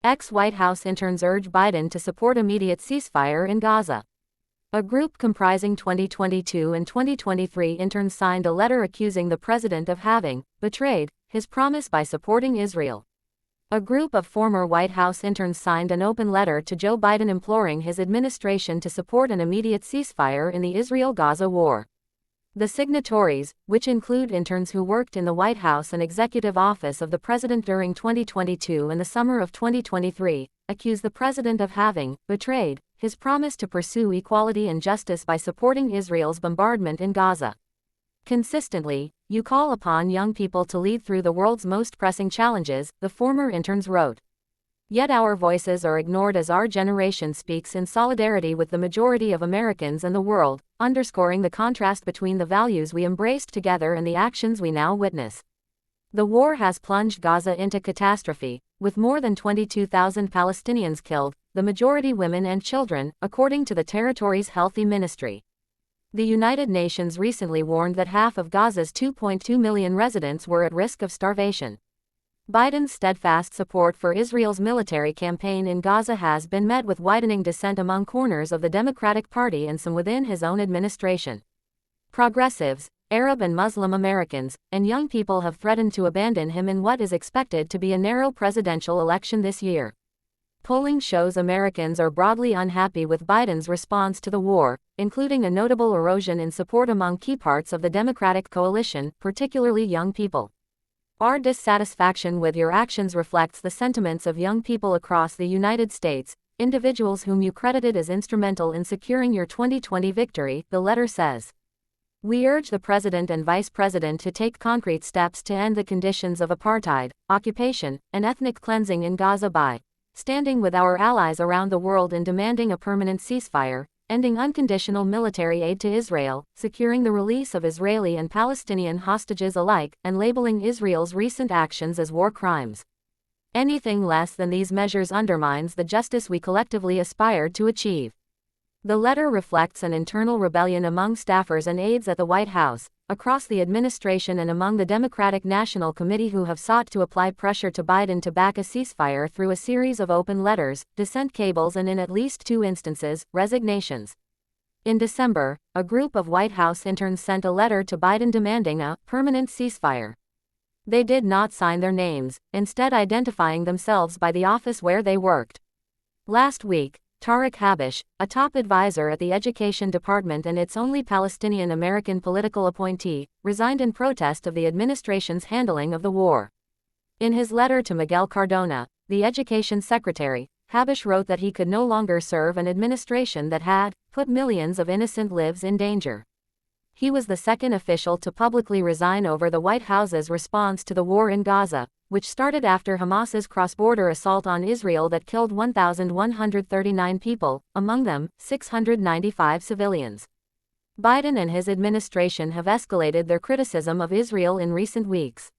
Ex-White House interns urge Biden to support immediate ceasefire in Gaza. A group comprising 2022 and 2023 interns signed a letter accusing the president of having betrayed his promise by supporting Israel. A group of former White House interns signed an open letter to Joe Biden imploring his administration to support an immediate ceasefire in the Israel-Gaza war. The signatories, which include interns who worked in the White House and executive office of the president during 2022 and the summer of 2023, accuse the president of having betrayed his promise to pursue equality and justice by supporting Israel's bombardment in Gaza. Consistently, you call upon young people to lead through the world's most pressing challenges, the former interns wrote. Yet our voices are ignored as our generation speaks in solidarity with the majority of Americans and the world, underscoring the contrast between the values we embraced together and the actions we now witness. The war has plunged Gaza into catastrophe, with more than 22,000 Palestinians killed, the majority women and children, according to the territory's health ministry. The United Nations recently warned that half of Gaza's 2.2 million residents were at risk of starvation. Biden's steadfast support for Israel's military campaign in Gaza has been met with widening dissent among corners of the Democratic Party and some within his own administration. Progressives, Arab and Muslim Americans, and young people have threatened to abandon him in what is expected to be a narrow presidential election this year. Polling shows Americans are broadly unhappy with Biden's response to the war, including a notable erosion in support among key parts of the Democratic coalition, particularly young people. Our dissatisfaction with your actions reflects the sentiments of young people across the United States, individuals whom you credited as instrumental in securing your 2020 victory, the letter says. We urge the President and Vice President to take concrete steps to end the conditions of apartheid, occupation, and ethnic cleansing in Gaza by standing with our allies around the world in demanding a permanent ceasefire, ending unconditional military aid to Israel, securing the release of Israeli and Palestinian hostages alike, and labeling Israel's recent actions as war crimes. Anything less than these measures undermines the justice we collectively aspired to achieve. The letter reflects an internal rebellion among staffers and aides at the White House, across the administration and among the Democratic National Committee who have sought to apply pressure to Biden to back a ceasefire through a series of open letters, dissent cables and in at least 2 instances, resignations. In December, a group of White House interns sent a letter to Biden demanding a permanent ceasefire. They did not sign their names, instead identifying themselves by the office where they worked. Last week, Tariq Habish, a top advisor at the Education Department and its only Palestinian-American political appointee, resigned in protest of the administration's handling of the war. In his letter to Miguel Cardona, the Education Secretary, Habish wrote that he could no longer serve an administration that had put millions of innocent lives in danger. He was the second official to publicly resign over the White House's response to the war in Gaza, which started after Hamas's cross-border assault on Israel that killed 1,139 people, among them, 695 civilians. Biden and his administration have escalated their criticism of Israel in recent weeks.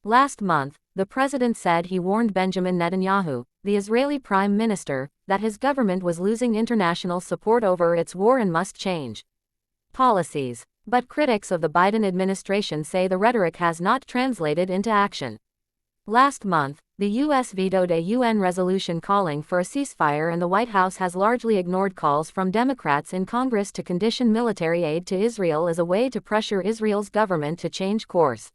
Last month, the president said he warned Benjamin Netanyahu, the Israeli prime minister, that his government was losing international support over its war and must change policies. But critics of the Biden administration say the rhetoric has not translated into action. Last month, the U.S. vetoed a UN resolution calling for a ceasefire and the White House has largely ignored calls from Democrats in Congress to condition military aid to Israel as a way to pressure Israel's government to change course.